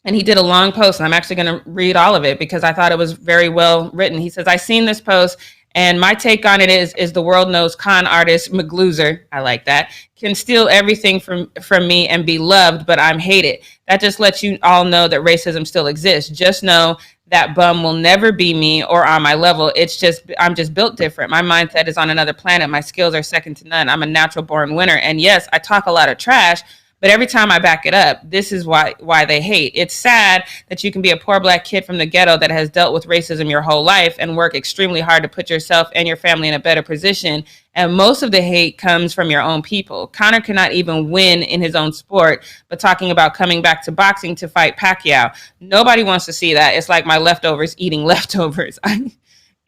And he did a long post, and I'm actually going to read all of it because I thought it was very well written. He says, "I seen this post, and my take on it is the world knows con artist McGloser, I like that, can steal everything from me and be loved, but I'm hated. That just lets you all know that racism still exists. Just know that bum will never be me or on my level. I'm just built different. My mindset is on another planet. My skills are second to none. I'm a natural born winner. And yes, I talk a lot of trash, but every time I back it up, this is why they hate. It's sad that you can be a poor black kid from the ghetto that has dealt with racism your whole life and work extremely hard to put yourself and your family in a better position. And most of the hate comes from your own people. Conor cannot even win in his own sport, but talking about coming back to boxing to fight Pacquiao. Nobody wants to see that. It's like my leftovers eating leftovers."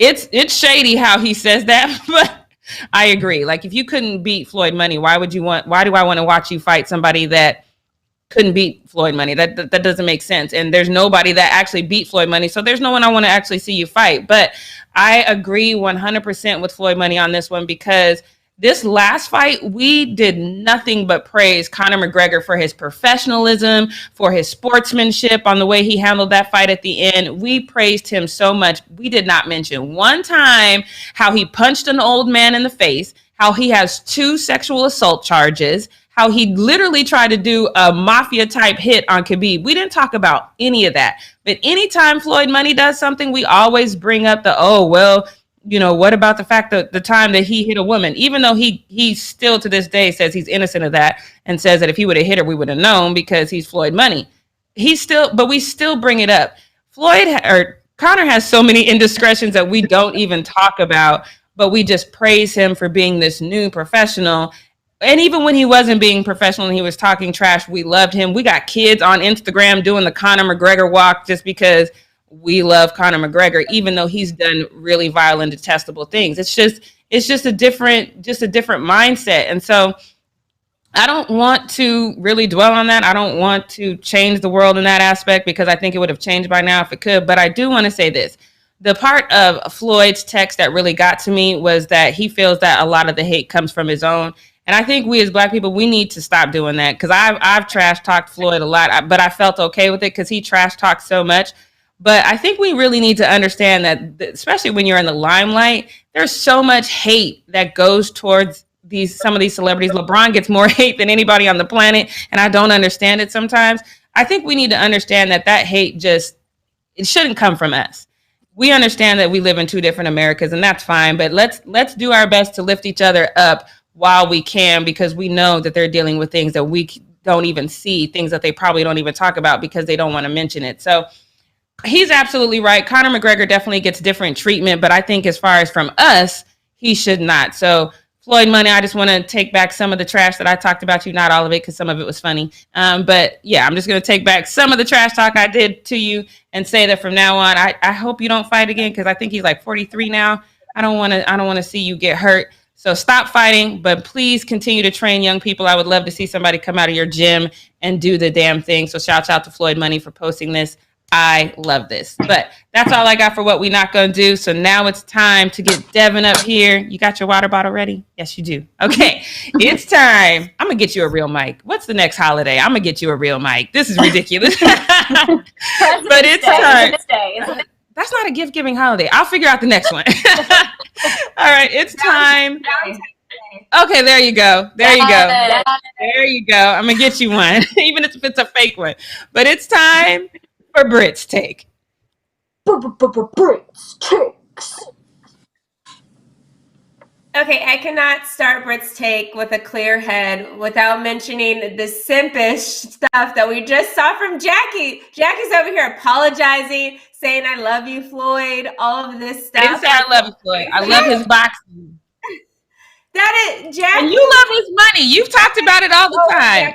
It's shady how he says that, but I agree. Like, if you couldn't beat Floyd Money, why do I want to watch you fight somebody that couldn't beat Floyd Money? That doesn't make sense. And there's nobody that actually beat Floyd Money. So there's no one I want to actually see you fight. But I agree 100% with Floyd Money on this one, because this last fight, we did nothing but praise Conor McGregor for his professionalism, for his sportsmanship, on the way he handled that fight at the end. We praised him so much. We did not mention one time how he punched an old man in the face, how he has 2 sexual assault charges, how he literally tried to do a mafia type hit on Khabib. We didn't talk about any of that. But anytime Floyd Money does something, we always bring up what about the fact that the time that he hit a woman, even though he still to this day says he's innocent of that and says that if he would have hit her, we would have known because he's Floyd Money. But we still bring it up. Conor has so many indiscretions that we don't even talk about, but we just praise him for being this new professional. And even when he wasn't being professional and he was talking trash, we loved him. We got kids on Instagram doing the Conor McGregor walk just because we love Conor McGregor, even though he's done really vile and detestable things. It's just a different mindset. And so I don't want to really dwell on that. I don't want to change the world in that aspect, because I think it would have changed by now if it could. But I do want to say this. The part of Floyd's text that really got to me was that he feels that a lot of the hate comes from his own. And I think we as Black people, we need to stop doing that, because I've trash talked Floyd a lot, but I felt okay with it because he trash talked so much. But I think we really need to understand that, especially when you're in the limelight, there's so much hate that goes towards some of these celebrities. LeBron gets more hate than anybody on the planet, and I don't understand it sometimes. I think we need to understand that hate it shouldn't come from us. We understand that we live in 2 different Americas, and that's fine. But let's do our best to lift each other up while we can, because we know that they're dealing with things that we don't even see, things that they probably don't even talk about because they don't want to mention it. So he's absolutely right. Conor McGregor definitely gets different treatment, but I think as far as from us, he should not. So Floyd Money, I just want to take back some of the trash that I talked about you, not all of it, because some of it was funny. But yeah, I'm just going to take back some of the trash talk I did to you and say that from now on, I hope you don't fight again, because I think he's like 43 now. I don't want to see you get hurt. So stop fighting, but please continue to train young people. I would love to see somebody come out of your gym and do the damn thing. So shout out to Floyd Money for posting this. I love this. But that's all I got for What We Not Gonna Do. So now it's time to get Devin up here. You got your water bottle ready? Yes, you do. Okay, it's time. I'm going to get you a real mic. What's the next holiday? I'm going to get you a real mic. This is ridiculous. But it's time. That's not a gift-giving holiday. I'll figure out the next one. All right, it's time. Okay, there you go. There you go. There you go. I'm going to get you one, even if it's a fake one. But it's time for Britt's take. Britt's takes. Okay, I cannot start Britt's take with a clear head without mentioning the simpish stuff that we just saw from Jackie. Jackie's over here apologizing, saying, I love you, Floyd, all of this stuff. I didn't say I love you, Floyd. I love his boxing. That is, Jackie. And you love his money. You've talked about it all the time.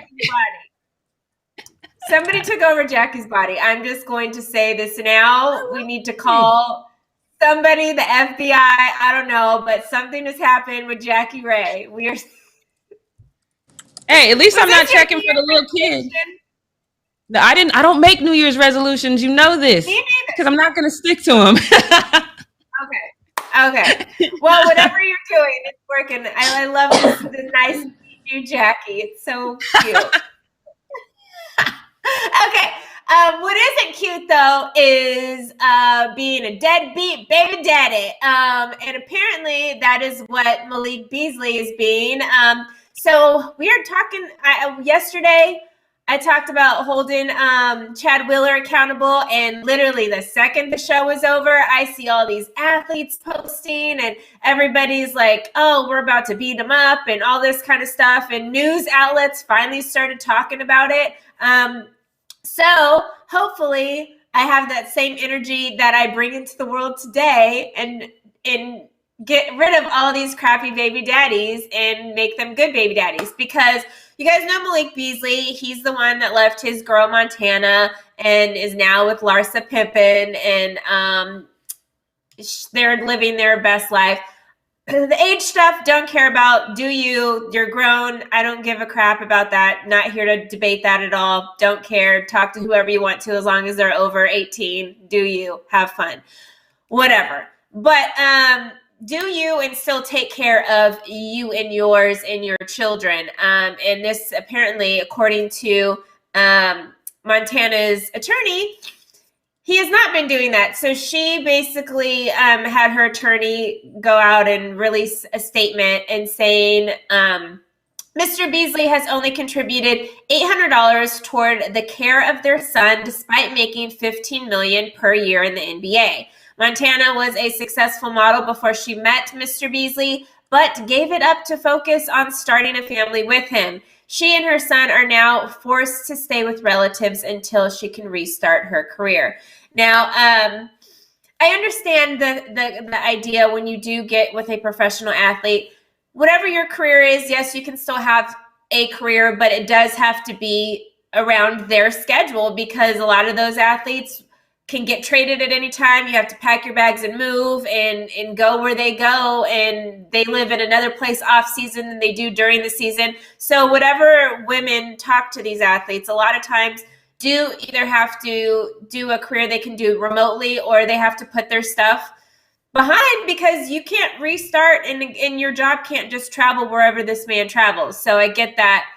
Somebody took over Jackie's body. I'm just going to say this now. We need to call somebody, the FBI. I don't know, but something has happened with Jackie Ray. We are. Hey, at least I'm not checking for the little kid. No, I didn't. I don't make New Year's resolutions. You know this, because I'm not going to stick to them. Okay. Well, whatever you're doing, it's working. I love this nice new Jackie. It's so cute. Okay. What isn't cute though is being a deadbeat baby daddy. And apparently that is what Malik Beasley is being. So we are talking yesterday. I talked about holding Chad Wheeler accountable, and literally the second the show was over, I see all these athletes posting, and everybody's like, "Oh, we're about to beat him up," and all this kind of stuff. And news outlets finally started talking about it. So hopefully I have that same energy that I bring into the world today and get rid of all these crappy baby daddies and make them good baby daddies. Because you guys know Malik Beasley. He's the one that left his girl Montana and is now with Larsa Pippen, and they're living their best life. The age stuff, don't care about. Do you? You're grown. I don't give a crap about that. Not here to debate that at all. Don't care. Talk to whoever you want to as long as they're over 18. Do you? Have fun. Whatever. But do you and still take care of you and yours and your children. And this apparently, according to Montana's attorney, he has not been doing that. So she basically had her attorney go out and release a statement and saying, Mr. Beasley has only contributed $800 toward the care of their son, despite making $15 million per year in the NBA. Montana was a successful model before she met Mr. Beasley, but gave it up to focus on starting a family with him. She and her son are now forced to stay with relatives until she can restart her career. Now, I understand the idea when you do get with a professional athlete, whatever your career is, yes, you can still have a career, but it does have to be around their schedule, because a lot of those athletes can get traded at any time. You have to pack your bags and move and go where they go, and they live in another place off season than they do during the season. So whatever women talk to these athletes, a lot of times do either have to do a career they can do remotely, or they have to put their stuff behind, because you can't restart and your job can't just travel wherever this man travels. So I get that.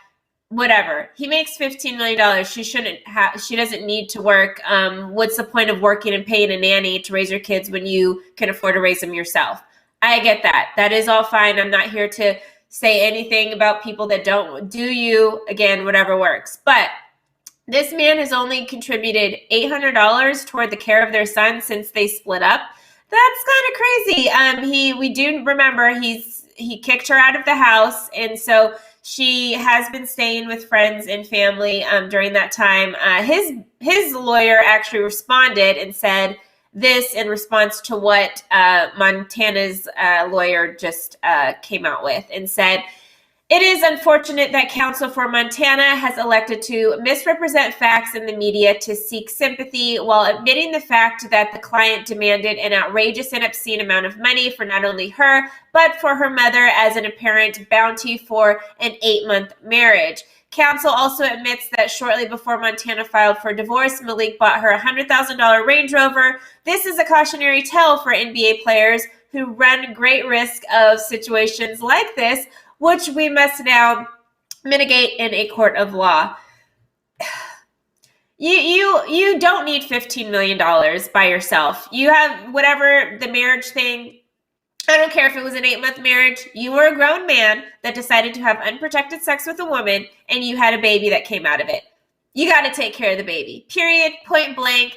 Whatever. He makes $15 million. She doesn't need to work. What's the point of working and paying a nanny to raise your kids when you can afford to raise them yourself? I get that. That is all fine. I'm not here to say anything about people that don't. Do you? Again, whatever works. But this man has only contributed $800 toward the care of their son since they split up. That's kind of crazy. We do remember he kicked her out of the house, and so she has been staying with friends and family during that time. His lawyer actually responded and said this in response to what Montana's lawyer just came out with, and said, It is unfortunate that counsel for Montana has elected to misrepresent facts in the media to seek sympathy while admitting the fact that the client demanded an outrageous and obscene amount of money for not only her, but for her mother as an apparent bounty for an 8-month marriage. Counsel also admits that shortly before Montana filed for divorce, Malik bought her a $100,000 Range Rover. This is a cautionary tale for NBA players who run great risk of situations like this, which we must now mitigate in a court of law. You don't need $15 million by yourself. You have whatever the marriage thing. I don't care if it was an 8-month marriage. You were a grown man that decided to have unprotected sex with a woman, and you had a baby that came out of it. You got to take care of the baby. Period. Point blank.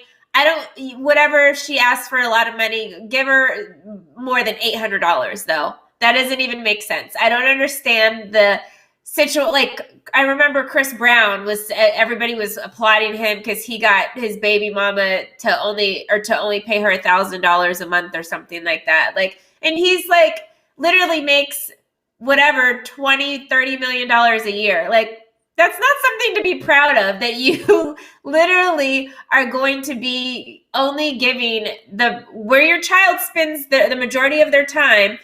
Whatever she asked for a lot of money, give her more than $800 though. That doesn't even make sense. I don't understand the situation. Like, I remember Chris Brown everybody was applauding him because he got his baby mama to only pay her $1,000 a month or something like that. Like, and he's like literally makes whatever $20-30 million a year. Like, that's not something to be proud of, that you literally are going to be only giving where your child spends the majority of their time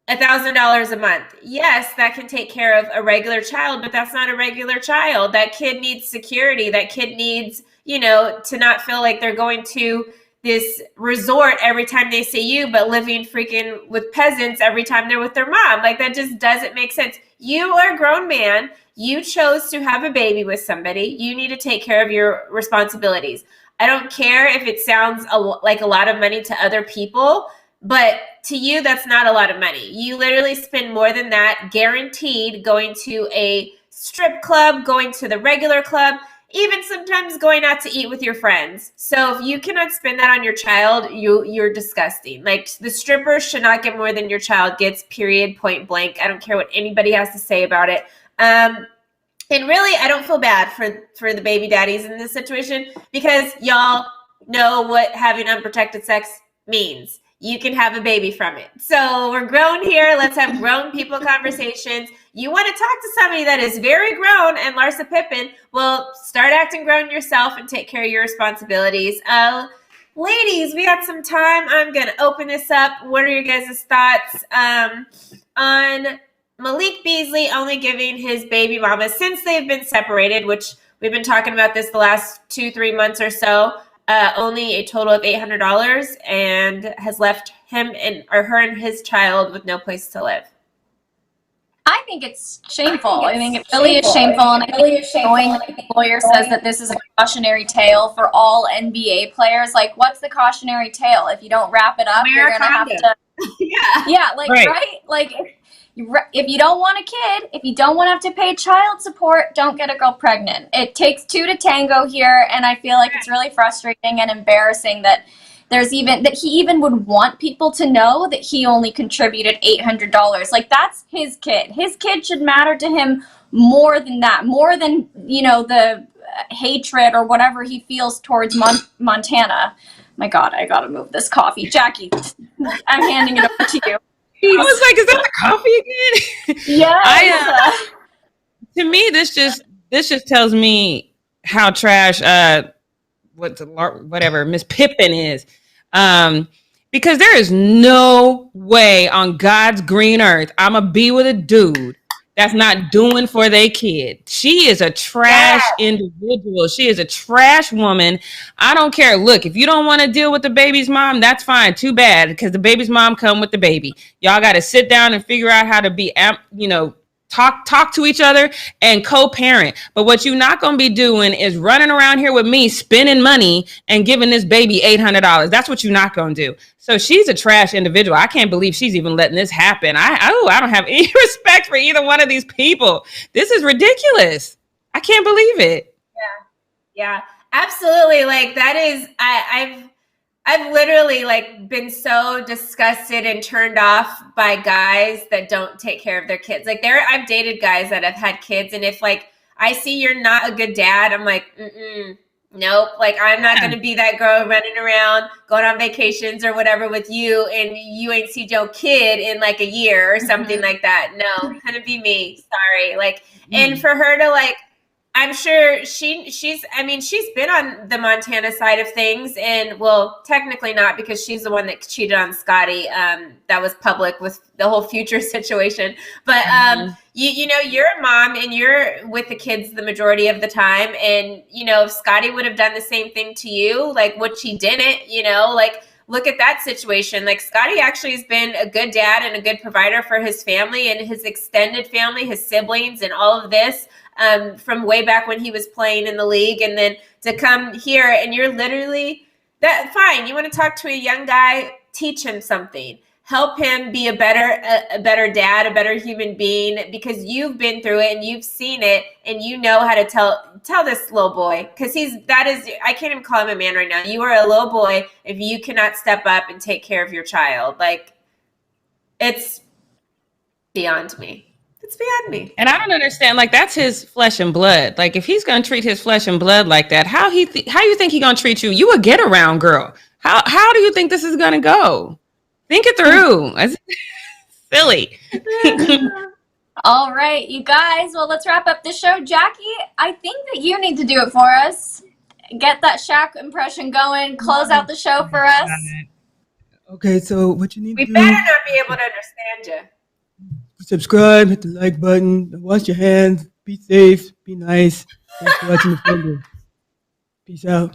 $1,000 a month. Yes, that can take care of a regular child, but that's not a regular child. That kid needs security. That kid needs, to not feel like they're going to this resort every time they see you, but living freaking with peasants every time they're with their mom. Like, that just doesn't make sense. You are a grown man. You chose to have a baby with somebody. You need to take care of your responsibilities. I don't care if it sounds like a lot of money to other people, but to you, that's not a lot of money. You literally spend more than that, guaranteed, going to a strip club, going to the regular club, even sometimes going out to eat with your friends. So if you cannot spend that on your child, you're disgusting. Like, the strippers should not get more than your child gets, period, point blank. I don't care what anybody has to say about it. And really, I don't feel bad for the baby daddies in this situation, because y'all know what having unprotected sex means. You can have a baby from it. So we're grown here. Let's have grown people conversations. You want to talk to somebody that is very grown and Larsa Pippen, well, start acting grown yourself and take care of your responsibilities. Ladies, we got some time. I'm going to open this up. What are your guys' thoughts on Malik Beasley only giving his baby mama, since they've been separated, which we've been talking about this the last 2-3 months or so, only a total of $800, and has left him or her and his child with no place to live? I think it's shameful. I think it really is shameful, and I think the lawyer says that this is a cautionary tale for all NBA players. Like, what's the cautionary tale? If you don't wrap it up, you're gonna have to. Yeah, like, right? Like, if you don't want a kid, if you don't want to have to pay child support, don't get a girl pregnant. It takes two to tango here, and I feel like it's really frustrating and embarrassing that he even would want people to know that he only contributed $800. Like, that's his kid. His kid should matter to him more than that, more than, the hatred or whatever he feels towards Montana. My God, I gotta move this coffee. Jackie, I'm handing it over to you. I was like, is that the coffee again? Yeah. To me, this just tells me how trash whatever Miss Pippen is. Because there is no way on God's green earth I'ma be with a dude that's not doing for their kid. She is a trash individual. She is a trash woman. I don't care. Look, if you don't want to deal with the baby's mom, that's fine. Too bad, because the baby's mom come with the baby. Y'all got to sit down and figure out how to be, talk to each other and co-parent. But what you're not going to be doing is running around here with me spending money and giving this baby $800. That's what you're not going to do. So she's a trash individual. I can't believe she's even letting this happen. I don't have any respect for either one of these people. This is ridiculous. I can't believe it. Yeah, absolutely. Like, that is, I've literally been so disgusted and turned off by guys that don't take care of their kids. Like, I've dated guys that have had kids, and if I see you're not a good dad, I'm like, Nope. Like, I'm not going to be that girl running around, going on vacations or whatever with you, and you ain't see your kid in like a year or something like that. No, couldn't be me. Sorry. Like, and for her to like, I'm sure she's been on the Montana side of things, and well, technically not, because she's the one that cheated on Scotty. That was public with the whole future situation. But you know, you're a mom and you're with the kids the majority of the time. And, you know, if Scotty would have done the same thing to you, like, which he didn't, you know, like, look at that situation. Like, Scotty actually has been a good dad and a good provider for his family and his extended family, his siblings, and all of this. From way back when he was playing in the league, and then to come here and you're literally that fine. You want to talk to a young guy, teach him something, help him be a better dad, a better human being, because you've been through it and you've seen it and you know how to tell this little boy, because I can't even call him a man right now. You are a little boy if you cannot step up and take care of your child. Like, it's beyond me. It's beyond me. And I don't understand. Like, that's his flesh and blood. Like, if he's gonna treat his flesh and blood like that, how you think he gonna treat you? You a get around girl. How do you think this is gonna go? Think it through. It's silly. All right, you guys. Well, let's wrap up the show. Jackie, I think that you need to do it for us. Get that Shaq impression going. Close out the show for us. Okay, so what you need We to do? better not be able to understand you. Subscribe, hit the like button, wash your hands, be safe, be nice. Thanks for watching the Fumble. Peace out.